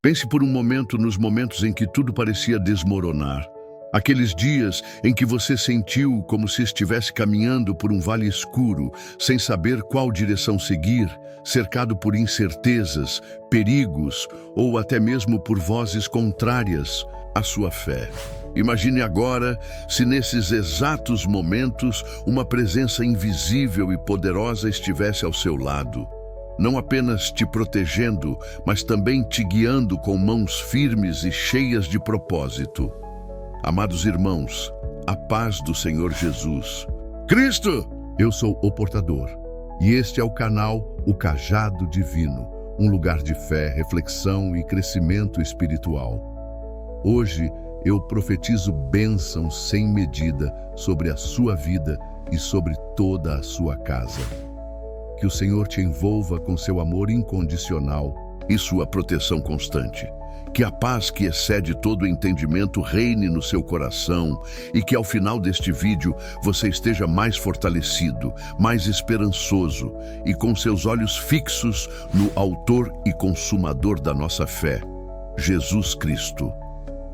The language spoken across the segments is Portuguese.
Pense por um momento nos momentos em que tudo parecia desmoronar. Aqueles dias em que você sentiu como se estivesse caminhando por um vale escuro, sem saber qual direção seguir, cercado por incertezas, perigos ou até mesmo por vozes contrárias à sua fé. Imagine agora se nesses exatos momentos uma presença invisível e poderosa estivesse ao seu lado, não apenas te protegendo, mas também te guiando com mãos firmes e cheias de propósito. Amados irmãos, a paz do Senhor Jesus. Cristo! Eu sou o portador, e este é o canal O Cajado Divino, um lugar de fé, reflexão e crescimento espiritual. Hoje, eu profetizo bênçãos sem medida sobre a sua vida e sobre toda a sua casa. Que o Senhor te envolva com seu amor incondicional e sua proteção constante. Que a paz que excede todo entendimento reine no seu coração e que ao final deste vídeo você esteja mais fortalecido, mais esperançoso e com seus olhos fixos no Autor e Consumador da nossa fé, Jesus Cristo.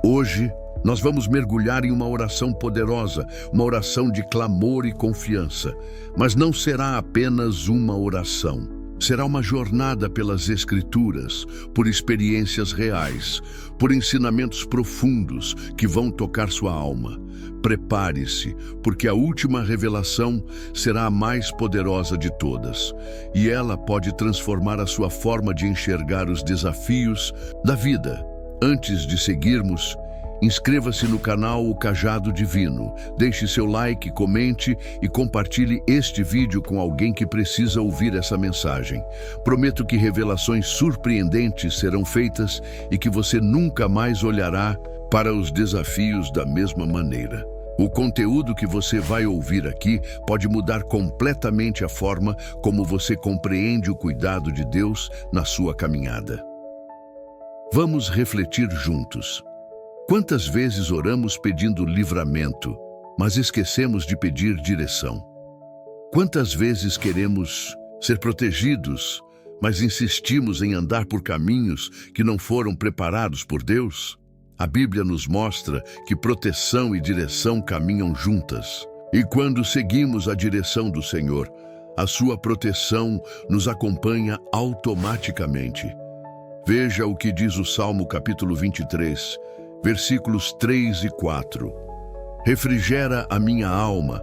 Hoje, nós vamos mergulhar em uma oração poderosa, uma oração de clamor e confiança. Mas não será apenas uma oração. Será uma jornada pelas Escrituras, por experiências reais, por ensinamentos profundos que vão tocar sua alma. Prepare-se, porque a última revelação será a mais poderosa de todas, e ela pode transformar a sua forma de enxergar os desafios da vida. Antes de seguirmos, inscreva-se no canal O Cajado Divino, deixe seu like, comente e compartilhe este vídeo com alguém que precisa ouvir essa mensagem. Prometo que revelações surpreendentes serão feitas e que você nunca mais olhará para os desafios da mesma maneira. O conteúdo que você vai ouvir aqui pode mudar completamente a forma como você compreende o cuidado de Deus na sua caminhada. Vamos refletir juntos. Quantas vezes oramos pedindo livramento, mas esquecemos de pedir direção? Quantas vezes queremos ser protegidos, mas insistimos em andar por caminhos que não foram preparados por Deus? A Bíblia nos mostra que proteção e direção caminham juntas. E quando seguimos a direção do Senhor, a sua proteção nos acompanha automaticamente. Veja o que diz o Salmo capítulo 23, versículos 3 e 4. Refrigera a minha alma,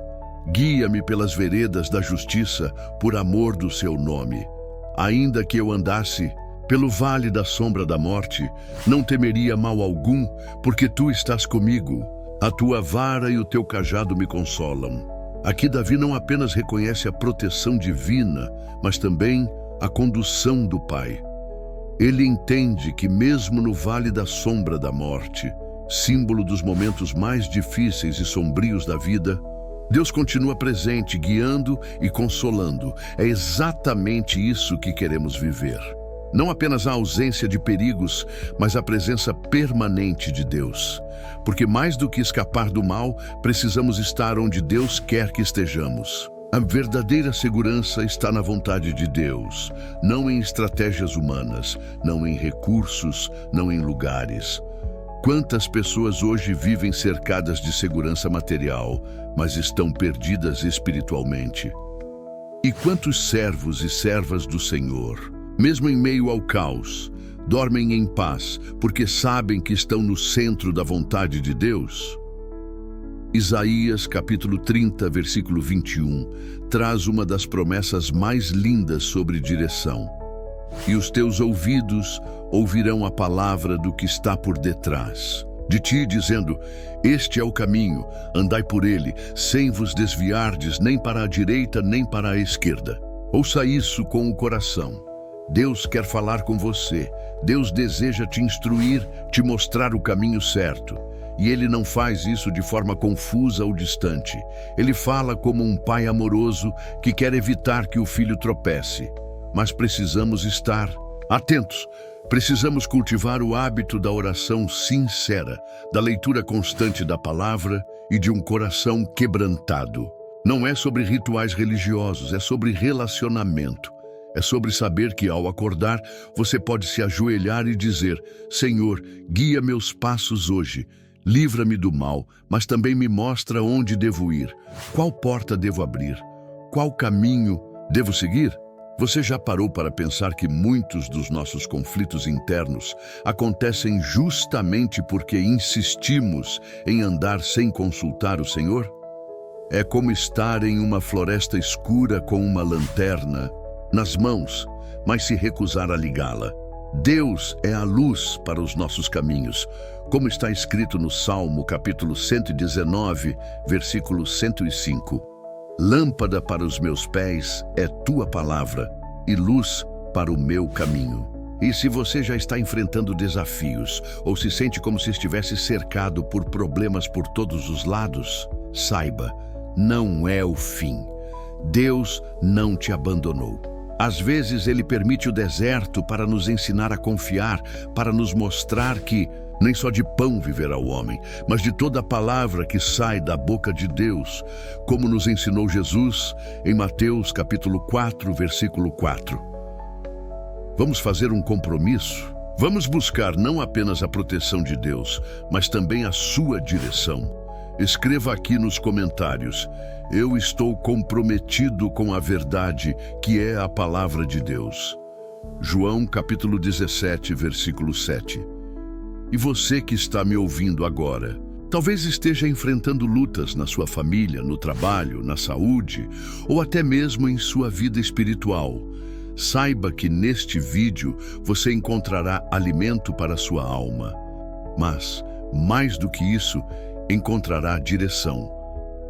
guia-me pelas veredas da justiça, por amor do seu nome. Ainda que eu andasse pelo vale da sombra da morte, não temeria mal algum, porque tu estás comigo. A tua vara e o teu cajado me consolam. Aqui Davi não apenas reconhece a proteção divina, mas também a condução do Pai. Ele entende que mesmo no vale da sombra da morte, símbolo dos momentos mais difíceis e sombrios da vida, Deus continua presente, guiando e consolando. É exatamente isso que queremos viver. Não apenas a ausência de perigos, mas a presença permanente de Deus. Porque mais do que escapar do mal, precisamos estar onde Deus quer que estejamos. A verdadeira segurança está na vontade de Deus, não em estratégias humanas, não em recursos, não em lugares. Quantas pessoas hoje vivem cercadas de segurança material, mas estão perdidas espiritualmente? E quantos servos e servas do Senhor, mesmo em meio ao caos, dormem em paz porque sabem que estão no centro da vontade de Deus? Isaías capítulo 30, versículo 21, traz uma das promessas mais lindas sobre direção. E os teus ouvidos ouvirão a palavra do que está por detrás de ti, dizendo: este é o caminho, andai por ele, sem vos desviardes nem para a direita nem para a esquerda. Ouça isso com o coração. Deus quer falar com você. Deus deseja te instruir, te mostrar o caminho certo. E Ele não faz isso de forma confusa ou distante. Ele fala como um pai amoroso que quer evitar que o filho tropece. Mas precisamos estar atentos. Precisamos cultivar o hábito da oração sincera, da leitura constante da palavra e de um coração quebrantado. Não é sobre rituais religiosos, é sobre relacionamento. É sobre saber que, ao acordar, você pode se ajoelhar e dizer: Senhor, guia meus passos hoje. Livra-me do mal, mas também me mostra onde devo ir. Qual porta devo abrir? Qual caminho devo seguir? Você já parou para pensar que muitos dos nossos conflitos internos acontecem justamente porque insistimos em andar sem consultar o Senhor? É como estar em uma floresta escura com uma lanterna nas mãos, mas se recusar a ligá-la. Deus é a luz para os nossos caminhos, como está escrito no Salmo capítulo 119, versículo 105. Lâmpada para os meus pés é tua palavra e luz para o meu caminho. E se você já está enfrentando desafios ou se sente como se estivesse cercado por problemas por todos os lados, saiba, não é o fim. Deus não te abandonou. Às vezes Ele permite o deserto para nos ensinar a confiar, para nos mostrar que nem só de pão viverá o homem, mas de toda a palavra que sai da boca de Deus, como nos ensinou Jesus em Mateus capítulo 4, versículo 4. Vamos fazer um compromisso? Vamos buscar não apenas a proteção de Deus, mas também a sua direção. Escreva aqui nos comentários: eu estou comprometido com a verdade que é a palavra de Deus. João capítulo 17, versículo 7. E você que está me ouvindo agora, talvez esteja enfrentando lutas na sua família, no trabalho, na saúde, ou até mesmo em sua vida espiritual. Saiba que neste vídeo você encontrará alimento para a sua alma. Mas, mais do que isso, encontrará direção.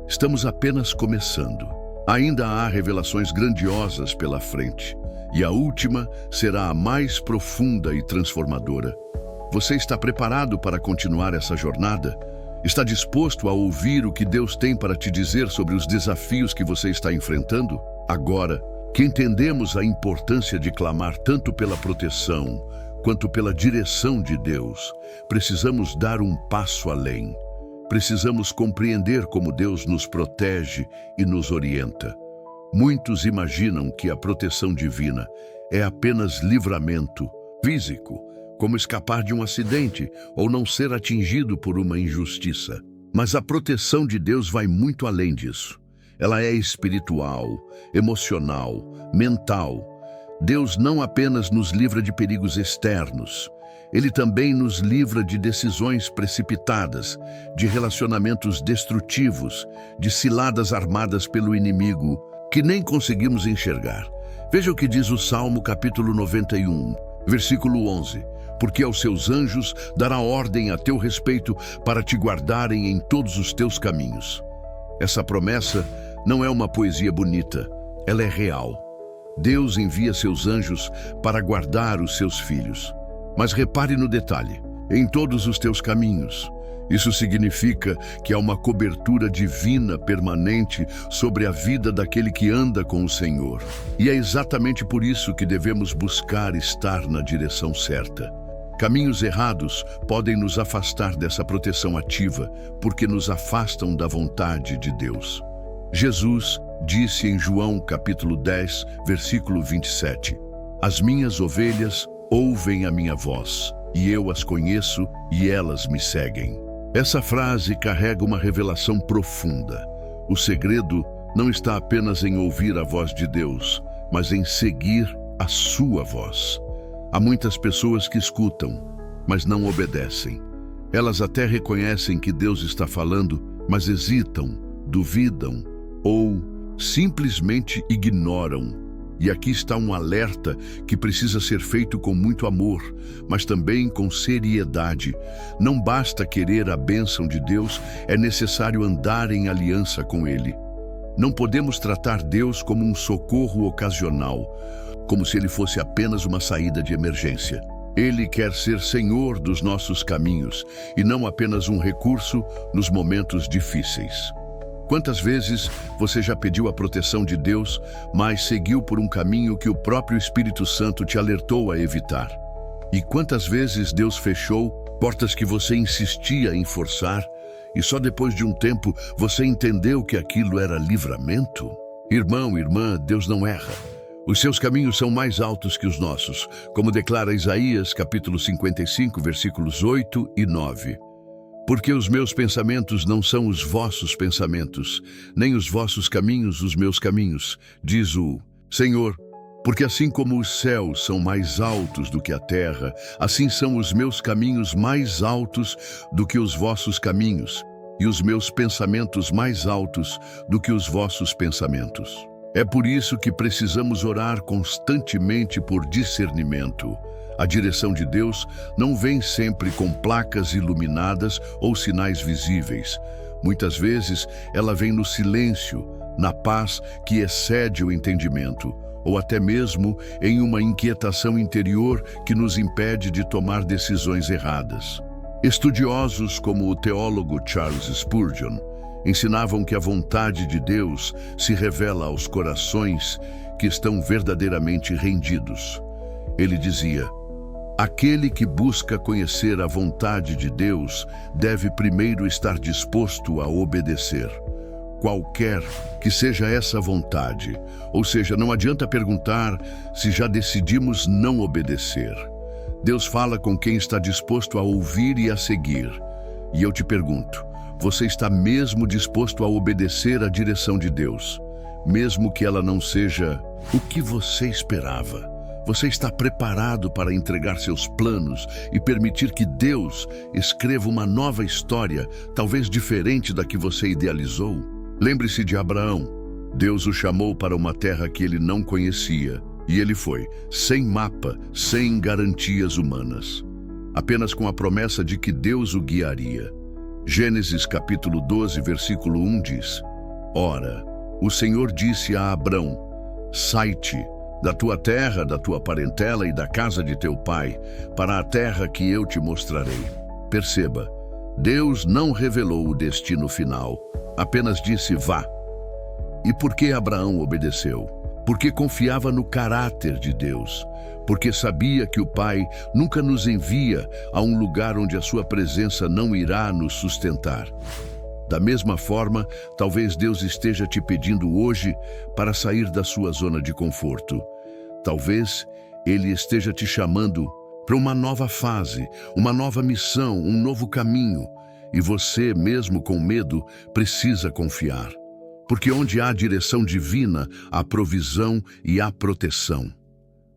Estamos apenas começando. Ainda há revelações grandiosas pela frente, e a última será a mais profunda e transformadora. Você está preparado para continuar essa jornada? Está disposto a ouvir o que Deus tem para te dizer sobre os desafios que você está enfrentando? Agora, que entendemos a importância de clamar tanto pela proteção quanto pela direção de Deus, precisamos dar um passo além. Precisamos compreender como Deus nos protege e nos orienta. Muitos imaginam que a proteção divina é apenas livramento físico, como escapar de um acidente ou não ser atingido por uma injustiça. Mas a proteção de Deus vai muito além disso. Ela é espiritual, emocional, mental. Deus não apenas nos livra de perigos externos, Ele também nos livra de decisões precipitadas, de relacionamentos destrutivos, de ciladas armadas pelo inimigo, que nem conseguimos enxergar. Veja o que diz o Salmo capítulo 91, versículo 11. Porque aos seus anjos dará ordem a teu respeito para te guardarem em todos os teus caminhos. Essa promessa não é uma poesia bonita, ela é real. Deus envia seus anjos para guardar os seus filhos. Mas repare no detalhe: em todos os teus caminhos. Isso significa que há uma cobertura divina permanente sobre a vida daquele que anda com o Senhor. E é exatamente por isso que devemos buscar estar na direção certa. Caminhos errados podem nos afastar dessa proteção ativa, porque nos afastam da vontade de Deus. Jesus disse em João capítulo 10, versículo 27, as minhas ovelhas ouvem a minha voz, e eu as conheço e elas me seguem. Essa frase carrega uma revelação profunda. O segredo não está apenas em ouvir a voz de Deus, mas em seguir a sua voz. Há muitas pessoas que escutam, mas não obedecem. Elas até reconhecem que Deus está falando, mas hesitam, duvidam ou simplesmente ignoram. E aqui está um alerta que precisa ser feito com muito amor, mas também com seriedade. Não basta querer a bênção de Deus, é necessário andar em aliança com Ele. Não podemos tratar Deus como um socorro ocasional, como se Ele fosse apenas uma saída de emergência. Ele quer ser Senhor dos nossos caminhos e não apenas um recurso nos momentos difíceis. Quantas vezes você já pediu a proteção de Deus, mas seguiu por um caminho que o próprio Espírito Santo te alertou a evitar? E quantas vezes Deus fechou portas que você insistia em forçar e só depois de um tempo você entendeu que aquilo era livramento? Irmão, irmã, Deus não erra. Os seus caminhos são mais altos que os nossos, como declara Isaías, capítulo 55, versículos 8 e 9. Porque os meus pensamentos não são os vossos pensamentos, nem os vossos caminhos os meus caminhos, diz o Senhor. Porque assim como os céus são mais altos do que a terra, assim são os meus caminhos mais altos do que os vossos caminhos, e os meus pensamentos mais altos do que os vossos pensamentos. É por isso que precisamos orar constantemente por discernimento. A direção de Deus não vem sempre com placas iluminadas ou sinais visíveis. Muitas vezes ela vem no silêncio, na paz que excede o entendimento, ou até mesmo em uma inquietação interior que nos impede de tomar decisões erradas. Estudiosos como o teólogo Charles Spurgeon ensinavam que a vontade de Deus se revela aos corações que estão verdadeiramente rendidos. Ele dizia: aquele que busca conhecer a vontade de Deus deve primeiro estar disposto a obedecer. Qualquer que seja essa vontade, ou seja, não adianta perguntar se já decidimos não obedecer. Deus fala com quem está disposto a ouvir e a seguir. E eu te pergunto, você está mesmo disposto a obedecer à direção de Deus, mesmo que ela não seja o que você esperava? Você está preparado para entregar seus planos e permitir que Deus escreva uma nova história, talvez diferente da que você idealizou? Lembre-se de Abraão. Deus o chamou para uma terra que ele não conhecia, e ele foi, sem mapa, sem garantias humanas, apenas com a promessa de que Deus o guiaria. Gênesis capítulo 12, versículo 1 diz: Ora, o Senhor disse a Abrão: sai-te da tua terra, da tua parentela e da casa de teu pai, para a terra que eu te mostrarei. Perceba, Deus não revelou o destino final, apenas disse: vá. E por que Abraão obedeceu? Porque confiava no caráter de Deus, porque sabia que o Pai nunca nos envia a um lugar onde a sua presença não irá nos sustentar. Da mesma forma, talvez Deus esteja te pedindo hoje para sair da sua zona de conforto. Talvez Ele esteja te chamando para uma nova fase, uma nova missão, um novo caminho. E você, mesmo com medo, precisa confiar. Porque onde há direção divina, há provisão e há proteção.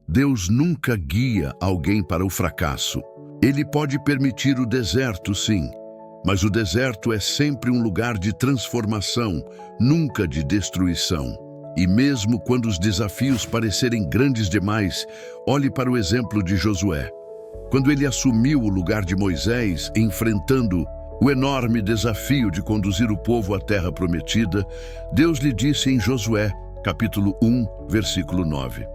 Deus nunca guia alguém para o fracasso. Ele pode permitir o deserto, sim, mas o deserto é sempre um lugar de transformação, nunca de destruição. E mesmo quando os desafios parecerem grandes demais, olhe para o exemplo de Josué. Quando ele assumiu o lugar de Moisés, enfrentando o enorme desafio de conduzir o povo à terra prometida, Deus lhe disse em Josué, capítulo 1, versículo 9: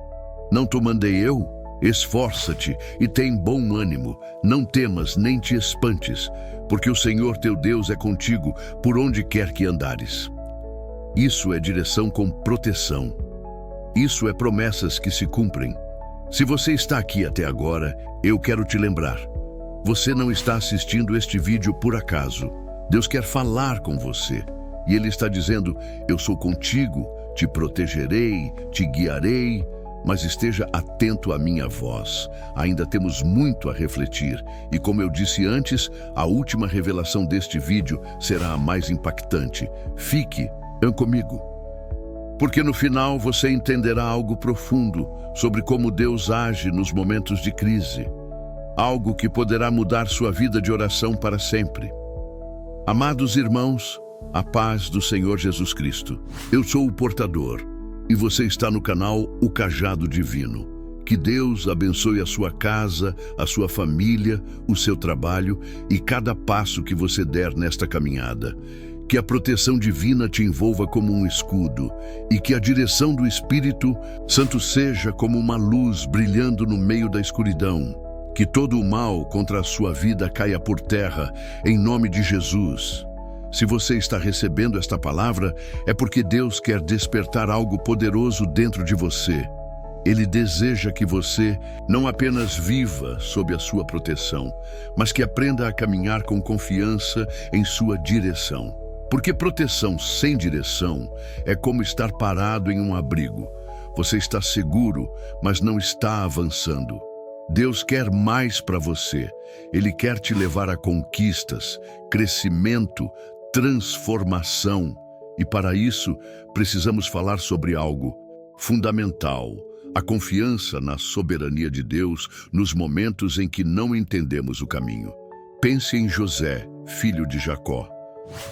Não te mandei eu? Esforça-te e tem bom ânimo, não temas nem te espantes, porque o Senhor teu Deus é contigo por onde quer que andares. Isso é direção com proteção. Isso é promessas que se cumprem. Se você está aqui até agora, eu quero te lembrar: você não está assistindo este vídeo por acaso. Deus quer falar com você. E Ele está dizendo: eu sou contigo, te protegerei, te guiarei, mas esteja atento à minha voz. Ainda temos muito a refletir. E como eu disse antes, a última revelação deste vídeo será a mais impactante. Fique comigo. Porque no final você entenderá algo profundo sobre como Deus age nos momentos de crise. Algo que poderá mudar sua vida de oração para sempre. Amados irmãos, a paz do Senhor Jesus Cristo. Eu sou o portador e você está no canal O Cajado Divino. Que Deus abençoe a sua casa, a sua família, o seu trabalho e cada passo que você der nesta caminhada. Que a proteção divina te envolva como um escudo e que a direção do Espírito Santo seja como uma luz brilhando no meio da escuridão. Que todo o mal contra a sua vida caia por terra, em nome de Jesus. Se você está recebendo esta palavra, é porque Deus quer despertar algo poderoso dentro de você. Ele deseja que você não apenas viva sob a sua proteção, mas que aprenda a caminhar com confiança em sua direção. Porque proteção sem direção é como estar parado em um abrigo. Você está seguro, mas não está avançando. Deus quer mais para você. Ele quer te levar a conquistas, crescimento, transformação. E para isso, precisamos falar sobre algo fundamental: a confiança na soberania de Deus nos momentos em que não entendemos o caminho. Pense em José, filho de Jacó.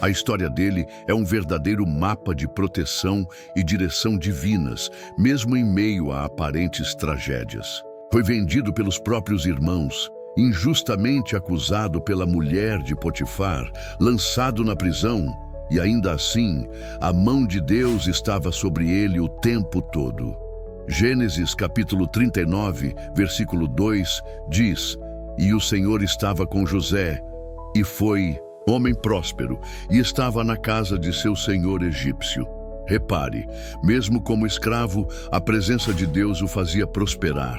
A história dele é um verdadeiro mapa de proteção e direção divinas, mesmo em meio a aparentes tragédias. Foi vendido pelos próprios irmãos, injustamente acusado pela mulher de Potifar, lançado na prisão, e ainda assim, a mão de Deus estava sobre ele o tempo todo. Gênesis capítulo 39, versículo 2, diz: "E o Senhor estava com José, e foi homem próspero, e estava na casa de seu senhor egípcio." Repare, mesmo como escravo, a presença de Deus o fazia prosperar.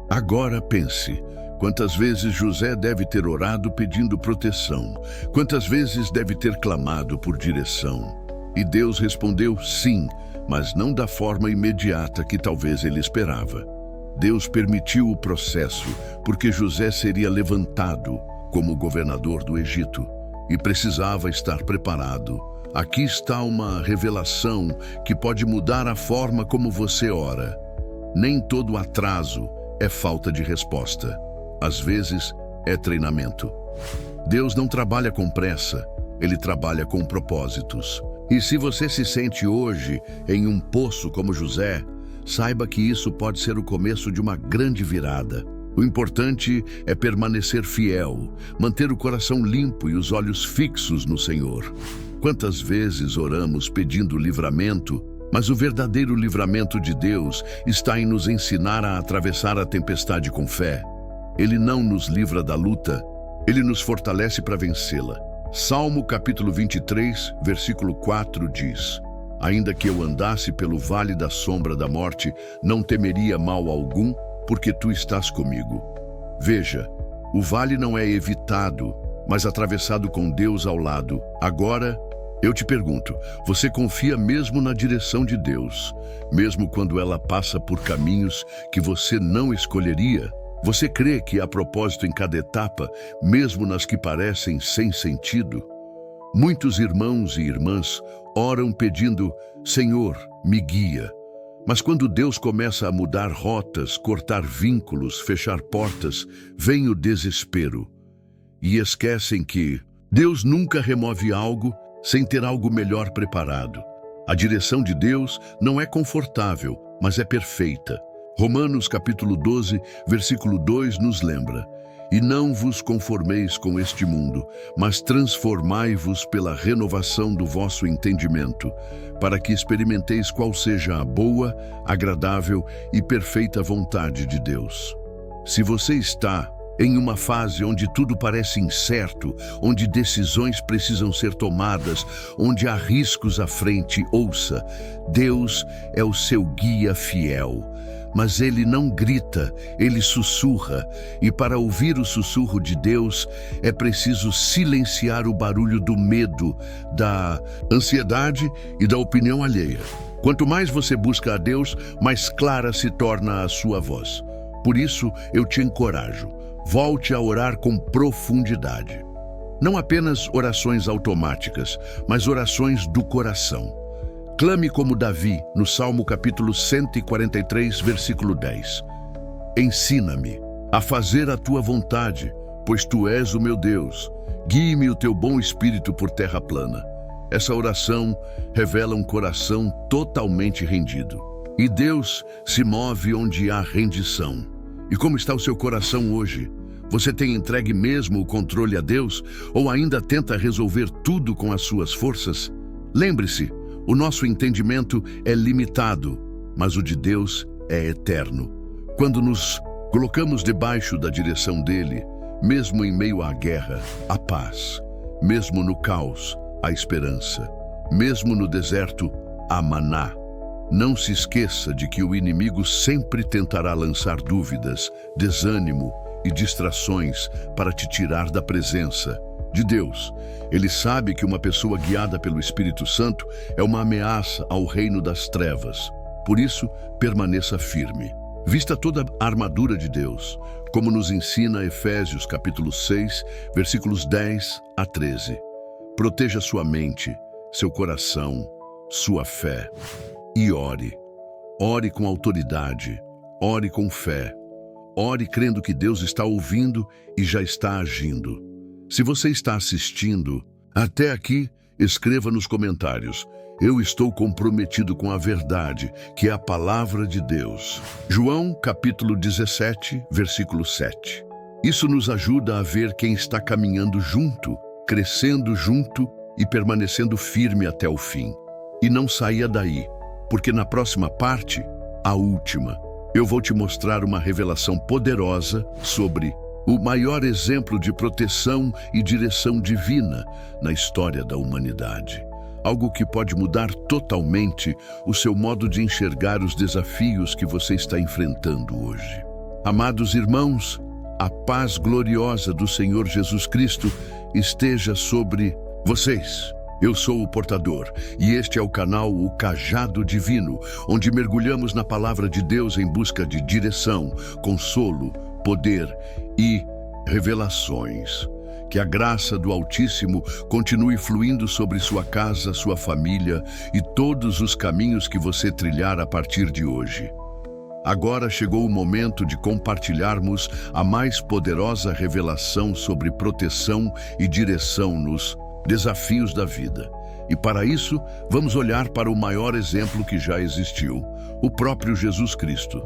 Agora pense, quantas vezes José deve ter orado pedindo proteção? Quantas vezes deve ter clamado por direção? E Deus respondeu sim, mas não da forma imediata que talvez ele esperava. Deus permitiu o processo, porque José seria levantado como governador do Egito e precisava estar preparado. Aqui está uma revelação que pode mudar a forma como você ora. Nem todo atraso é falta de resposta. Às vezes, é treinamento. Deus não trabalha com pressa, Ele trabalha com propósitos. E se você se sente hoje em um poço como José, saiba que isso pode ser o começo de uma grande virada. O importante é permanecer fiel, manter o coração limpo e os olhos fixos no Senhor. Quantas vezes oramos pedindo livramento, mas o verdadeiro livramento de Deus está em nos ensinar a atravessar a tempestade com fé. Ele não nos livra da luta, Ele nos fortalece para vencê-la. Salmo capítulo 23, versículo 4 diz: "Ainda que eu andasse pelo vale da sombra da morte, não temeria mal algum, porque tu estás comigo." Veja, o vale não é evitado, mas atravessado com Deus ao lado. Agora, eu te pergunto, você confia mesmo na direção de Deus, mesmo quando ela passa por caminhos que você não escolheria? Você crê que há propósito em cada etapa, mesmo nas que parecem sem sentido? Muitos irmãos e irmãs oram pedindo: "Senhor, me guia." Mas quando Deus começa a mudar rotas, cortar vínculos, fechar portas, vem o desespero. E esquecem que Deus nunca remove algo sem ter algo melhor preparado. A direção de Deus não é confortável, mas é perfeita. Romanos capítulo 12, versículo 2 nos lembra: "E não vos conformeis com este mundo, mas transformai-vos pela renovação do vosso entendimento, para que experimenteis qual seja a boa, agradável e perfeita vontade de Deus." Se você está em uma fase onde tudo parece incerto, onde decisões precisam ser tomadas, onde há riscos à frente, ouça: Deus é o seu guia fiel. Mas Ele não grita, Ele sussurra. E para ouvir o sussurro de Deus, é preciso silenciar o barulho do medo, da ansiedade e da opinião alheia. Quanto mais você busca a Deus, mais clara se torna a sua voz. Por isso, eu te encorajo: volte a orar com profundidade. Não apenas orações automáticas, mas orações do coração. Clame como Davi, no Salmo capítulo 143, versículo 10. "Ensina-me a fazer a tua vontade, pois tu és o meu Deus. Guie-me o teu bom espírito por terra plana." Essa oração revela um coração totalmente rendido. E Deus se move onde há rendição. E como está o seu coração hoje? Você tem entregue mesmo o controle a Deus ou ainda tenta resolver tudo com as suas forças? Lembre-se, o nosso entendimento é limitado, mas o de Deus é eterno. Quando nos colocamos debaixo da direção dele, mesmo em meio à guerra, há paz. Mesmo no caos, há esperança. Mesmo no deserto, há maná. Não se esqueça de que o inimigo sempre tentará lançar dúvidas, desânimo e distrações para te tirar da presença de Deus. Ele sabe que uma pessoa guiada pelo Espírito Santo é uma ameaça ao reino das trevas. Por isso, permaneça firme. Vista toda a armadura de Deus, como nos ensina Efésios capítulo 6, versículos 10 a 13. Proteja sua mente, seu coração, sua fé. E ore. Ore com autoridade. Ore com fé. Ore crendo que Deus está ouvindo e já está agindo. Se você está assistindo até aqui, escreva nos comentários: eu estou comprometido com a verdade, que é a palavra de Deus. João, capítulo 17, versículo 7. Isso nos ajuda a ver quem está caminhando junto, crescendo junto e permanecendo firme até o fim. E não saia daí, porque na próxima parte, a última, eu vou te mostrar uma revelação poderosa sobre o maior exemplo de proteção e direção divina na história da humanidade. Algo que pode mudar totalmente o seu modo de enxergar os desafios que você está enfrentando hoje. Amados irmãos, a paz gloriosa do Senhor Jesus Cristo esteja sobre vocês. Eu sou o portador e este é o canal O Cajado Divino, onde mergulhamos na palavra de Deus em busca de direção, consolo, poder e revelações. Que a graça do Altíssimo continue fluindo sobre sua casa, sua família e todos os caminhos que você trilhar a partir de hoje. Agora chegou o momento de compartilharmos a mais poderosa revelação sobre proteção e direção nos desafios da vida. E para isso, vamos olhar para o maior exemplo que já existiu, o próprio Jesus Cristo.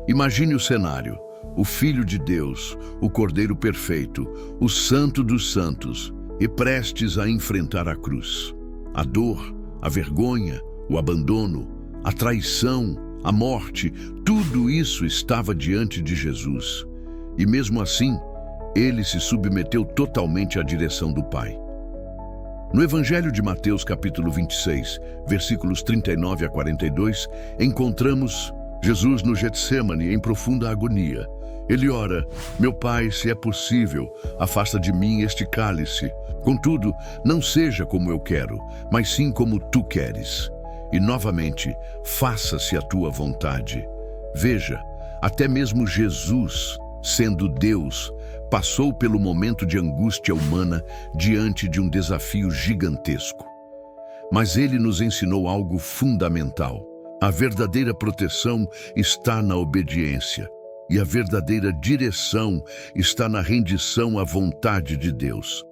Imagine o cenário: o Filho de Deus, o Cordeiro Perfeito, o Santo dos Santos, e prestes a enfrentar a cruz. A dor, a vergonha, o abandono, a traição, a morte, tudo isso estava diante de Jesus. E mesmo assim, ele se submeteu totalmente à direção do Pai. No Evangelho de Mateus, capítulo 26, versículos 39 a 42, encontramos Jesus no Getsêmani em profunda agonia. Ele ora: meu Pai, se é possível, afasta de mim este cálice. Contudo, não seja como eu quero, mas sim como tu queres. E novamente, faça-se a tua vontade. Veja, até mesmo Jesus, sendo Deus, passou pelo momento de angústia humana diante de um desafio gigantesco. Mas ele nos ensinou algo fundamental. A verdadeira proteção está na obediência. E a verdadeira direção está na rendição à vontade de Deus.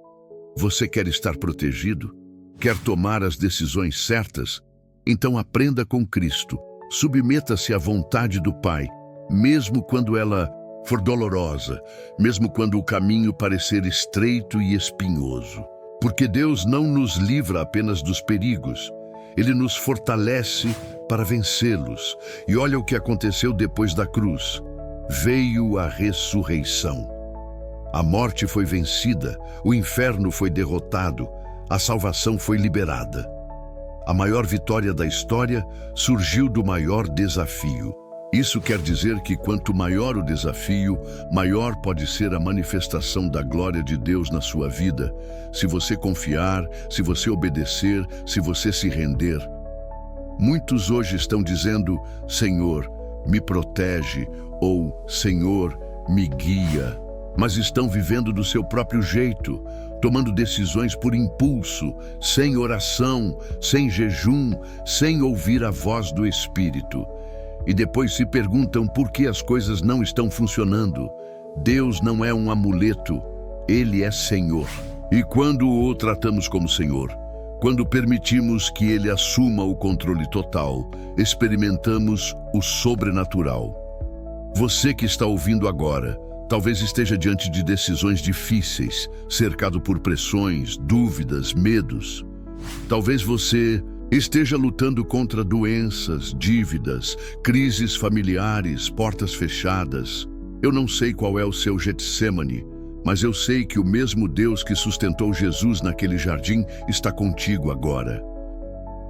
Você quer estar protegido? Quer tomar as decisões certas? Então aprenda com Cristo. Submeta-se à vontade do Pai, mesmo quando ela for dolorosa, mesmo quando o caminho parecer estreito e espinhoso. Porque Deus não nos livra apenas dos perigos. Ele nos fortalece para vencê-los. E olha o que aconteceu depois da cruz. Veio a ressurreição. A morte foi vencida, o inferno foi derrotado, a salvação foi liberada. A maior vitória da história surgiu do maior desafio. Isso quer dizer que quanto maior o desafio, maior pode ser a manifestação da glória de Deus na sua vida, se você confiar, se você obedecer, se você se render. Muitos hoje estão dizendo: Senhor, me protege, ou Senhor, me guia, mas estão vivendo do seu próprio jeito, tomando decisões por impulso, sem oração, sem jejum, sem ouvir a voz do Espírito. E depois se perguntam por que as coisas não estão funcionando. Deus não é um amuleto, Ele é Senhor. E quando o tratamos como Senhor, quando permitimos que Ele assuma o controle total, experimentamos o sobrenatural. Você que está ouvindo agora, talvez esteja diante de decisões difíceis, cercado por pressões, dúvidas, medos. Talvez você esteja lutando contra doenças, dívidas, crises familiares, portas fechadas. Eu não sei qual é o seu Getsêmani, mas eu sei que o mesmo Deus que sustentou Jesus naquele jardim está contigo agora.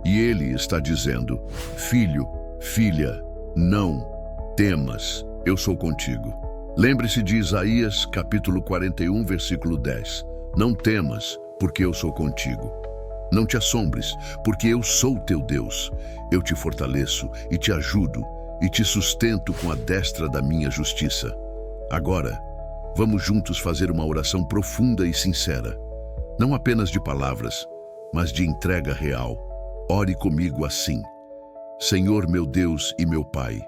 E Ele está dizendo: filho, filha, não temas, eu sou contigo. Lembre-se de Isaías, capítulo 41, versículo 10. Não temas, porque eu sou contigo. Não te assombres, porque eu sou teu Deus. Eu te fortaleço e te ajudo e te sustento com a destra da minha justiça. Agora, vamos juntos fazer uma oração profunda e sincera, não apenas de palavras, mas de entrega real. Ore comigo assim: Senhor meu Deus e meu Pai,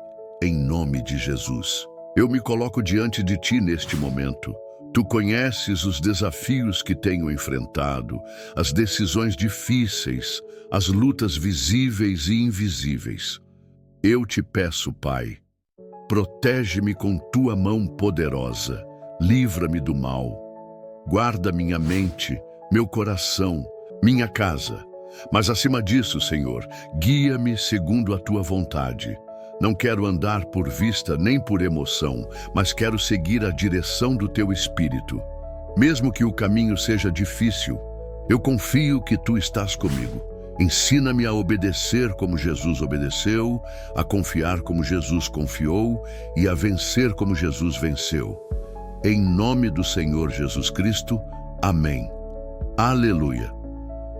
em nome de Jesus, eu me coloco diante de Ti neste momento. Tu conheces os desafios que tenho enfrentado, as decisões difíceis, as lutas visíveis e invisíveis. Eu te peço, Pai, protege-me com Tua mão poderosa, livra-me do mal, guarda minha mente, meu coração, minha casa. Mas acima disso, Senhor, guia-me segundo a Tua vontade. Não quero andar por vista nem por emoção, mas quero seguir a direção do Teu Espírito. Mesmo que o caminho seja difícil, eu confio que Tu estás comigo. Ensina-me a obedecer como Jesus obedeceu, a confiar como Jesus confiou e a vencer como Jesus venceu. Em nome do Senhor Jesus Cristo, amém. Aleluia.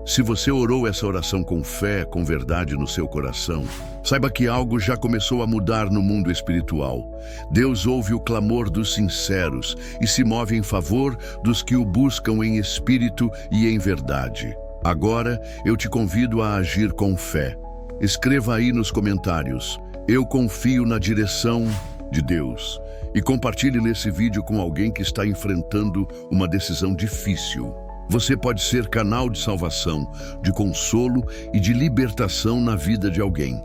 Se você orou essa oração com fé, com verdade no seu coração, saiba que algo já começou a mudar no mundo espiritual. Deus ouve o clamor dos sinceros e se move em favor dos que o buscam em espírito e em verdade. Agora, eu te convido a agir com fé. Escreva aí nos comentários: eu confio na direção de Deus. E compartilhe nesse vídeo com alguém que está enfrentando uma decisão difícil. Você pode ser canal de salvação, de consolo e de libertação na vida de alguém.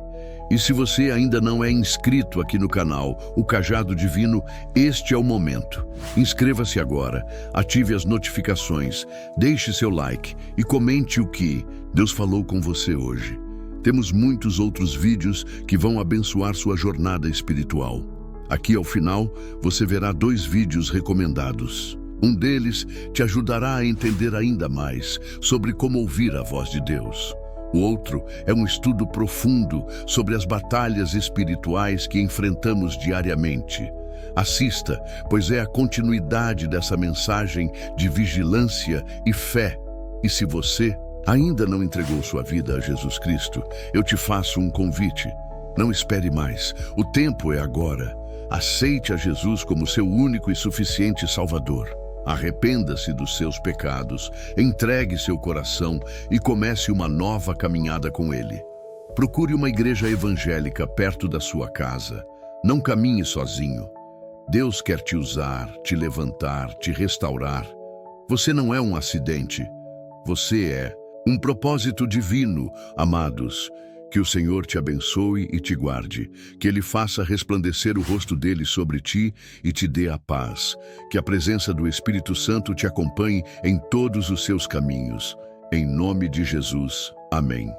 E se você ainda não é inscrito aqui no canal, o Cajado Divino, este é o momento. Inscreva-se agora, ative as notificações, deixe seu like e comente o que Deus falou com você hoje. Temos muitos outros vídeos que vão abençoar sua jornada espiritual. Aqui ao final, você verá 2 vídeos recomendados. Um deles te ajudará a entender ainda mais sobre como ouvir a voz de Deus. O outro é um estudo profundo sobre as batalhas espirituais que enfrentamos diariamente. Assista, pois é a continuidade dessa mensagem de vigilância e fé. E se você ainda não entregou sua vida a Jesus Cristo, eu te faço um convite. Não espere mais, o tempo é agora. Aceite a Jesus como seu único e suficiente Salvador. Arrependa-se dos seus pecados, entregue seu coração e comece uma nova caminhada com Ele. Procure uma igreja evangélica perto da sua casa. Não caminhe sozinho. Deus quer te usar, te levantar, te restaurar. Você não é um acidente. Você é um propósito divino, amados. Que o Senhor te abençoe e te guarde, que Ele faça resplandecer o rosto dele sobre ti e te dê a paz. Que a presença do Espírito Santo te acompanhe em todos os seus caminhos. Em nome de Jesus. Amém.